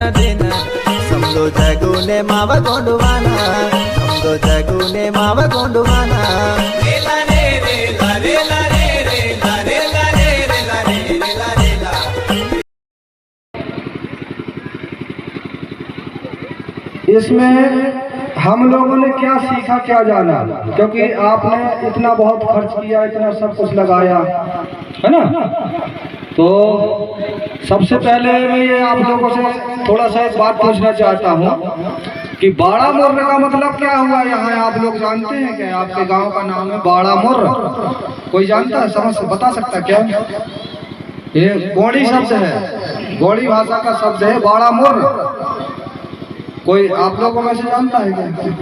देना समझो जगुने माव गोंडवाना समझो जगुने माव गोंडवाना रेला रे रेला रेला रे रेला रेला रे रेला रे रेला रेला। इसमें हम लोगों ने क्या सीखा क्या जाना, क्योंकि आपने इतना बहुत खर्च किया, इतना सब कुछ लगाया है ना। तो सबसे पहले मैं ये आप लोगों से थोड़ा सा एक बात पूछना चाहता हूँ कि बाड़ा मुर्र का मतलब क्या हुआ यहाँ, आप लोग जानते हैं क्या? आपके गांव का नाम है बाड़ा मुर्र, कोई जानता है, समझ बता सकता क्या? ये गोड़ी शब्द है, गोड़ी भाषा का शब्द है बाड़ा मुर्र। कोई आप लोगों में से जानता है क्या?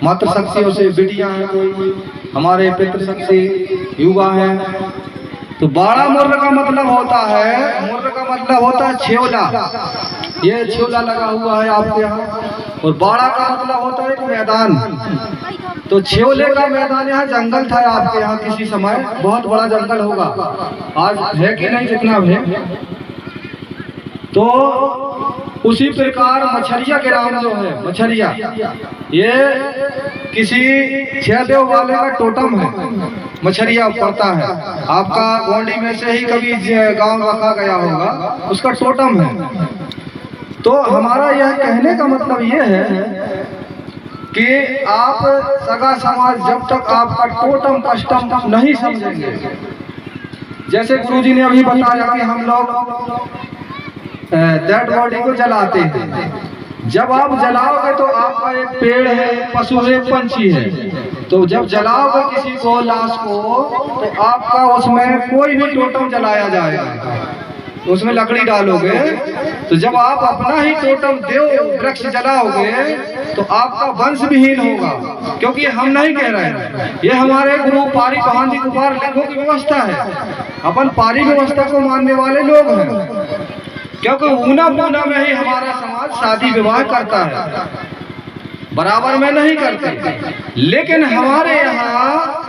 मातृशक्तियों से बिटियां हैं, कोई हमारे पितृशक्ति युवा हैं। तो बाड़ा मुर्र का मतलब होता है, मुर्र का मतलब होता है छेवला। ये छेवला लगा हुआ है आपके यहाँ। और बाड़ा का मतलब होता है एक मैदान। तो छेवले का मैदान, यहाँ जंगल था आपके यहाँ किसी समय, बहुत बड़ा जंगल होगा, आज है कि नहीं जितना है। तो उसी प्रकार मछरिया ग्राम जो है, मछरिया ये किसी छेदेव वाले का टोटम है, मछरिया पड़ता है। आपका गोंडी में से ही कभी गांव रखा गया होगा, उसका टोटम है। तो हमारा यह कहने का मतलब ये है कि आप सगा समाज जब तक आपका टोटम कस्टम नहीं समझेंगे, जैसे गुरुजी ने अभी बताया कि हम लोग डेड बॉडी को जलाते हैं। जब आप जलाओगे तो आपका एक पेड़ है, पशु है, पंछी है। तो जब जलाओगे किसी को, लाश को, तो आपका उसमें कोई भी टोटम जलाया जाएगा, उसमें लकड़ी डालोगे। तो जब आप अपना ही टोटम देव वृक्ष जलाओगे तो आपका वंश विहीन होगा, क्योंकि हम नहीं कह रहे हैं, ये हमारे गुरु पारी बहानी कुमार लिंगों की व्यवस्था है। अपन पारी व्यवस्था को मानने वाले लोग हैं, क्योंकि ऊना पूना में ही हमारा समाज शादी विवाह करता है, बराबर में नहीं करते। लेकिन हमारे यहाँ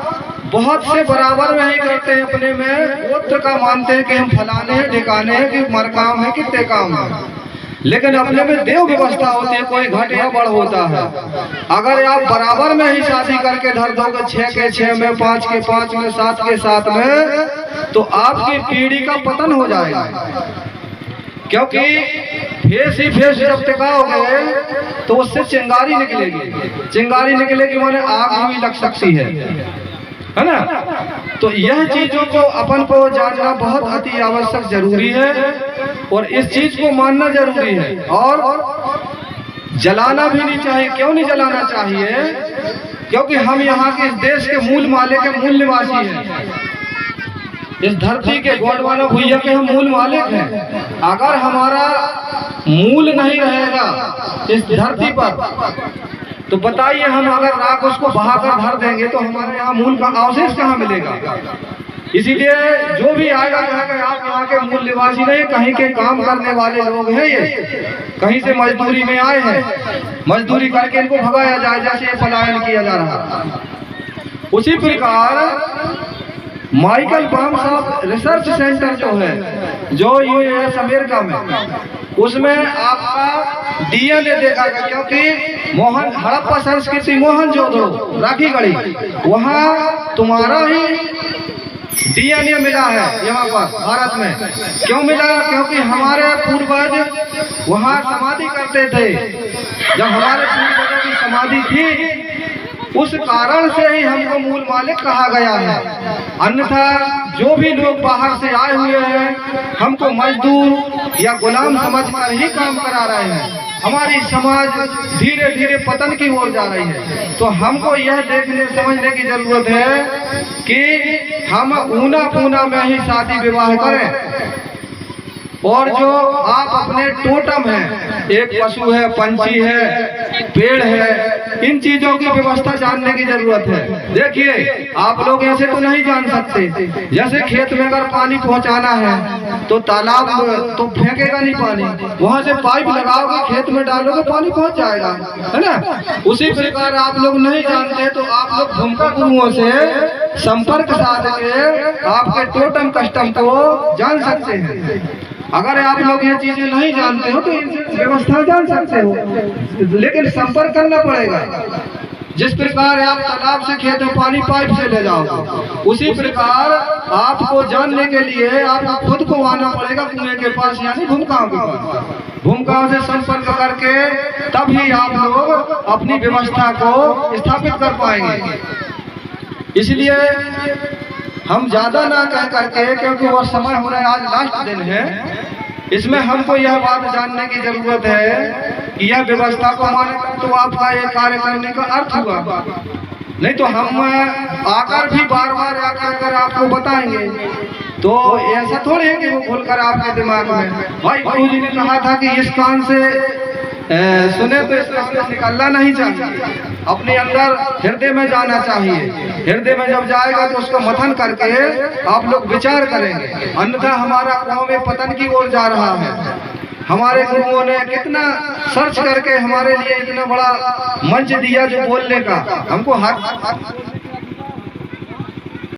बहुत से बराबर में ही करते हैं, अपने में गोत्र का मानते हैं कि हम फलाने हैं, ठिकाने हैं, कि मरकाम है, कितने काम है। लेकिन अपने में देव व्यवस्था होती है, कोई घट या बढ़ होता है। अगर आप बराबर में ही शादी करके धर दोगे, 6 के 6 में, 5 के 5 में, 7 के 7 में, तो आपकी पीढ़ी का पतन हो जाएगा। क्योंकि फेस ही फेस जब टिकाओगे तो उससे चिंगारी निकलेगी, चिंगारी निकलेगी माने आग भी लग सकती है ना। तो यह चीजों को अपन को जानना बहुत अति आवश्यक जरूरी है, और इस चीज को मानना जरूरी है। और जलाना भी नहीं चाहिए। क्यों नहीं जलाना चाहिए? क्योंकि हम यहाँ के इस देश के मूल मालिक के मूल निवासी हैं, इस धरती के गोंडवाना भुइया के हम मूल मालिक हैं। अगर हमारा मूल नहीं रहेगा इस धरती पर, तो बताइए, हम अगर राख उसको बहाकर भर देंगे तो हमारे यहाँ मूल का अवशेष कहाँ मिलेगा? इसीलिए जो भी आएगा कहेगा आप यहाँ के मूल निवासी नहीं, कहीं के काम करने वाले लोग हैं, ये कहीं से मजदूरी में आए हैं, मजदूरी करके इनको भगाया जाए, जैसे पलायन किया जा रहा। उसी प्रकार माइकल बाम साहब रिसर्च सेंटर जो है, जो यूएस अमेरिका में, उसमें आपका डीएनए देखा गया। क्योंकि मोहन हड़प्पा संस्कृति, मोहनजोदड़ो, राखीगढ़ी, वहाँ तुम्हारा ही डीएनए मिला है यहाँ पर भारत में। क्यों मिला? क्योंकि हमारे पूर्वज वहाँ समाधि करते थे। जब हमारे पूर्वजों की समाधि थी, उस कारण से ही हमको मूल मालिक कहा गया है। अन्यथा जो भी लोग बाहर से आए हुए हैं, हमको मजदूर या गुलाम समझकर ही काम करा रहे हैं। हमारी समाज धीरे धीरे पतन की ओर जा रही है। तो हमको यह देखने समझने की जरूरत है कि हम ऊना पूना में ही शादी विवाह करें, और जो आप अपने टोटम है, एक पशु है, पंछी है, पेड़ है, इन चीजों की व्यवस्था जानने की जरूरत है। देखिए आप लोग ऐसे तो नहीं जान सकते, जैसे खेत में अगर पानी पहुंचाना है तो तालाब तो फेंकेगा नहीं पानी, वहां से पाइप लगाओगे खेत में डालोगे पानी पहुंच जाएगा, है ना। उसी प्रकार आप लोग नहीं जानते तो आप लोग भूमिका गुरुओं से संपर्क साध के आपके टोटम कस्टम को जान सकते हैं। अगर आप लोग ये चीजें नहीं जानते हो तो इनसे व्यवस्था जान सकते हो, लेकिन संपर्क करना पड़ेगा। जिस प्रकार आप तालाब से खेत में पानी पाइप से ले जाओगे, उसी प्रकार आपको जानने के लिए आपको खुद को आना पड़ेगा कुएं के पास, यानी भूमिकाओं के पास। भूमिकाओं से संपर्क करके तभी आप लोग अपनी व्यवस्था को स्थापित कर पाएंगे। इसलिए हम ज्यादा ना कह करके, क्योंकि वो समय हो रहा है, आज लास्ट दिन है, इसमें हमको यह बात जानने की जरूरत है कि यह व्यवस्था को माने तो आपका ये कार्य करने का अर्थ हुआ। नहीं तो हम आकर भी बार बार आकर आपको बताएंगे तो ऐसा थोड़ी है कि वो खोलकर आपके दिमाग में, भाई गुरुजी ने कहा था कि इस कान से सुने तो इस कान से निकलना नहीं चाहिए, अपने अंदर हृदय में जाना चाहिए। हृदय में जब जाएगा तो उसको मथन करके आप लोग विचार करेंगे, अन्यथा हमारा गांव में पतन की ओर जा रहा है। हमारे गुरुओं ने कितना सर्च करके हमारे लिए इतना बड़ा मंच दिया जो बोलने का, हमको हर